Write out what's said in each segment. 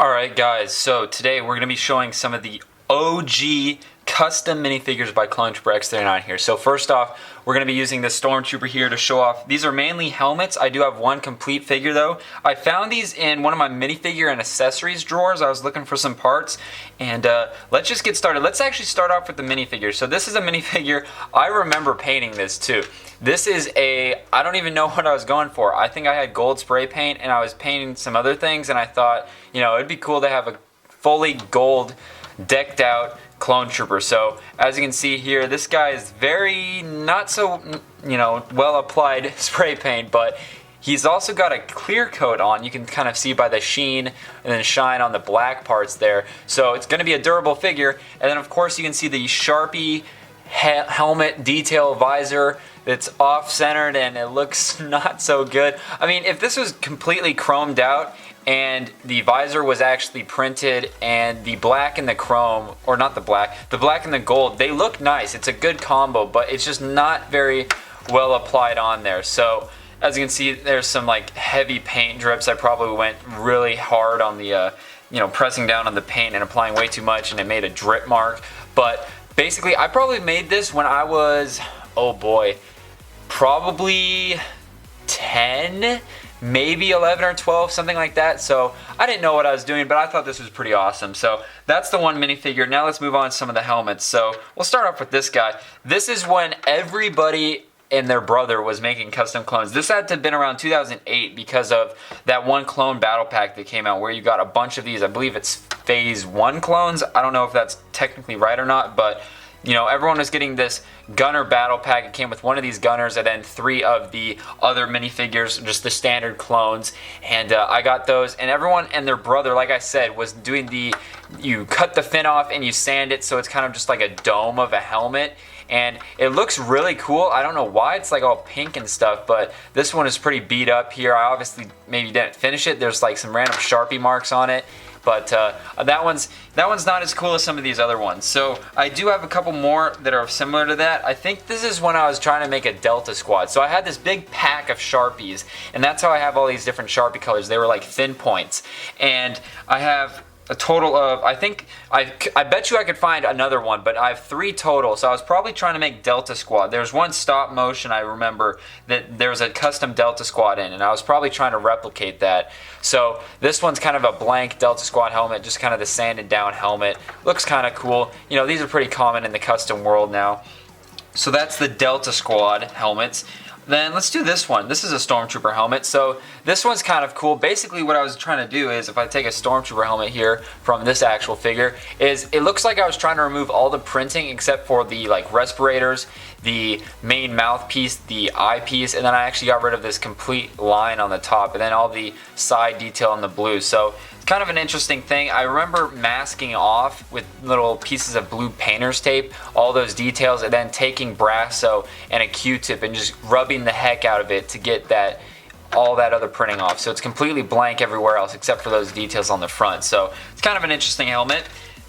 Alright guys, so today we're going to be showing some of the OG custom minifigures by ClonetrooperX39 here. So first off, we're going to be using this Stormtrooper here to show off. These are mainly helmets. I do have one complete figure though. I found these in one of my minifigure and accessories drawers. I was looking for some parts, and let's just get started. Let's actually start off with the minifigure. So this is a minifigure. I remember painting this too. This is I don't even know what I was going for. I think I had gold spray paint and I was painting some other things, and I thought, you know, it'd be cool to have a fully gold decked out clone trooper. So as you can see here, this guy is very not so, you know, well applied spray paint, but he's also got a clear coat on. You can kind of see by the sheen and then shine on the black parts there. So it's going to be a durable figure. And then of course you can see the Sharpie helmet detail visor that's off-centered and it looks not so good. I mean, if this was completely chromed out and the visor was actually printed and the black and the chrome, or not the black and the gold, they look nice. It's a good combo, but it's just not very well applied on there. So as you can see, there's some like heavy paint drips. I probably went really hard on the you know, pressing down on the paint and applying way too much, and it made a drip mark. But basically, I probably made this when I was, oh boy, probably 10, maybe 11 or 12, something like that. So I didn't know what I was doing, but I thought this was pretty awesome. So that's the one minifigure. Now let's move on to some of the helmets. So we'll start off with this guy. This is when everybody and their brother was making custom clones. This had to have been around 2008 because of that one clone battle pack that came out where you got a bunch of these. I believe it's phase 1 clones. I don't know if that's technically right or not, but you know, everyone was getting this gunner battle pack. It came with one of these gunners and then 3 of the other minifigures, just the standard clones. And I got those, and everyone and their brother, like I said, was doing you cut the fin off and you sand it so it's kind of just like a dome of a helmet. And it looks really cool. I don't know why it's like all pink and stuff, but this one is pretty beat up here. I obviously maybe didn't finish it. There's like some random Sharpie marks on it. But that one's not as cool as some of these other ones. So I do have a couple more that are similar to that. I think this is when I was trying to make a Delta Squad. So I had this big pack of Sharpies, and that's how I have all these different Sharpie colors. They were like thin points. And I have a total of, I think, I bet you I could find another one, but I have 3 total. So I was probably trying to make Delta Squad. There's one stop motion I remember that there was a custom Delta Squad in, and I was probably trying to replicate that. So this one's kind of a blank Delta Squad helmet, just kind of the sanded down helmet. Looks kind of cool. You know, these are pretty common in the custom world now. So that's the Delta Squad helmets. Then let's do this one. This is a Stormtrooper helmet. So this one's kind of cool. Basically what I was trying to do is, if I take a Stormtrooper helmet here from this actual figure, is it looks like I was trying to remove all the printing except for the like respirators, the main mouthpiece, the eyepiece, and then I actually got rid of this complete line on the top, and then all the side detail in the blue. So it's kind of an interesting thing. I remember masking off with little pieces of blue painter's tape all those details, and then taking Brasso and a Q-tip and just rubbing the heck out of it to get all that other printing off. So it's completely blank everywhere else except for those details on the front. So it's kind of an interesting helmet.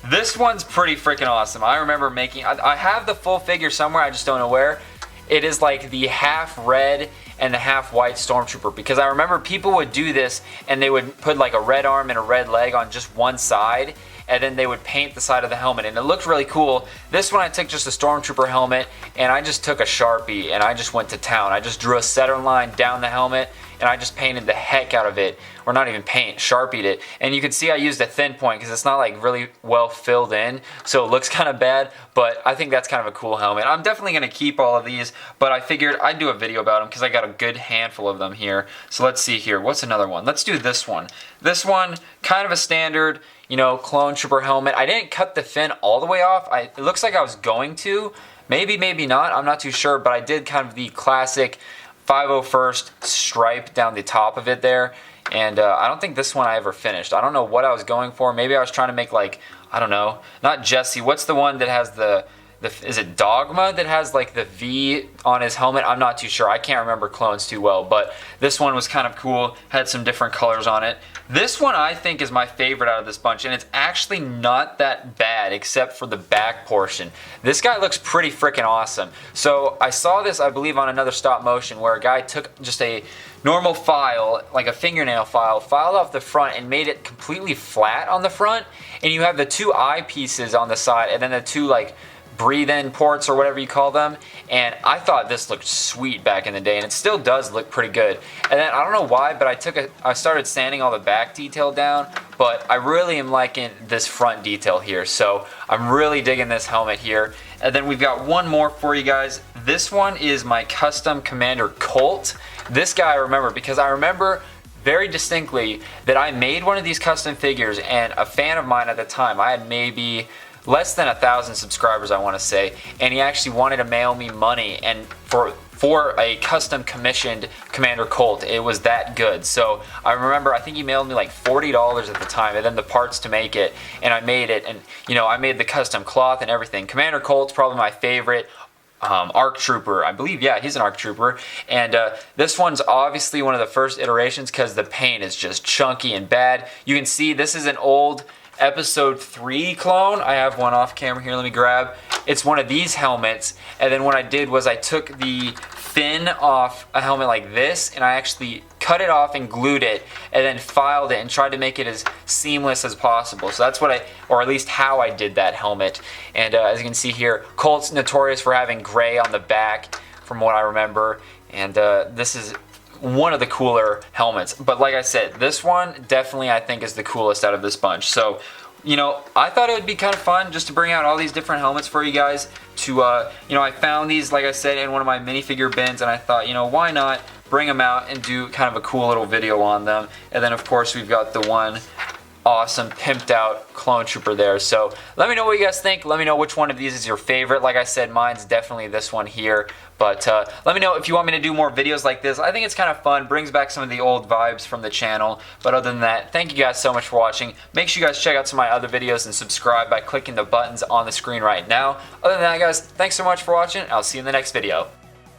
This one's pretty freaking awesome. I remember making, I have the full figure somewhere, I just don't know where. It is like the half red and the half white Stormtrooper, because I remember people would do this and they would put like a red arm and a red leg on just one side, and then they would paint the side of the helmet, and it looked really cool. This one I took just a Stormtrooper helmet, and I just took a Sharpie and I just went to town. I just drew a center line down the helmet and I just painted the heck out of it, or not even paint, Sharpied it. And you can see I used a thin point because it's not like really well filled in, so it looks kind of bad, but I think that's kind of a cool helmet. I'm definitely going to keep all of these, but I figured I'd do a video about them because I got a good handful of them here. So let's see here, what's another one? Let's do this one. This one, kind of a standard, you know, clone trooper helmet. I didn't cut the fin all the way off. It looks like I was going to. Maybe, maybe not. I'm not too sure, but I did kind of the classic 501st stripe down the top of it there. And I don't think this one I ever finished. I don't know what I was going for. Maybe I was trying to make like, I don't know, not Jesse. What's the one that has the is it Dogma that has like the V on his helmet? I'm not too sure. I can't remember clones too well, but this one was kind of cool. Had some different colors on it. This one I think is my favorite out of this bunch, and it's actually not that bad except for the back portion. This guy looks pretty freaking awesome. So I saw this, I believe, on another stop motion where a guy took just a normal file, like a fingernail file, filed off the front and made it completely flat on the front, and you have the two eyepieces on the side and then the two like breathe-in ports or whatever you call them, and I thought this looked sweet back in the day, and it still does look pretty good. And then I don't know why, but I started sanding all the back detail down, but I really am liking this front detail here, so I'm really digging this helmet here. And then we've got one more for you guys. This one is my custom Commander Colt. This guy I remember because I remember very distinctly that I made one of these custom figures, and a fan of mine at the time, I had maybe less than 1,000 subscribers, I want to say, and he actually wanted to mail me money, and for a custom commissioned Commander Colt, it was that good. So I remember, I think he mailed me like $40 at the time, and then the parts to make it, and I made it, and you know, I made the custom cloth and everything. Commander Colt's probably my favorite. ARC Trooper, I believe, yeah, he's an ARC Trooper, and this one's obviously one of the first iterations because the paint is just chunky and bad. You can see this is an old Episode 3 clone. I have one off camera here, let me grab. It's one of these helmets, and then what I did was I took the fin off a helmet like this, and I actually cut it off and glued it, and then filed it and tried to make it as seamless as possible. So that's what or at least how I did that helmet. And as you can see here, Colt's notorious for having gray on the back, from what I remember, and this is one of the cooler helmets. But like I said, this one definitely I think is the coolest out of this bunch. So, you know, I thought it would be kind of fun just to bring out all these different helmets for you guys to, you know, I found these, like I said, in one of my minifigure bins, and I thought, you know, why not bring them out and do kind of a cool little video on them. And then of course we've got the one awesome pimped out clone trooper there. So let me know what you guys think. Let me know which one of these is your favorite. Like I said, mine's definitely this one here. But let me know if you want me to do more videos like this. I think it's kind of fun, brings back some of the old vibes from the channel. But other than that, thank you guys so much for watching. Make sure you guys check out some of my other videos and subscribe by clicking the buttons on the screen right now. Other than that, guys, thanks so much for watching. I'll see you in the next video.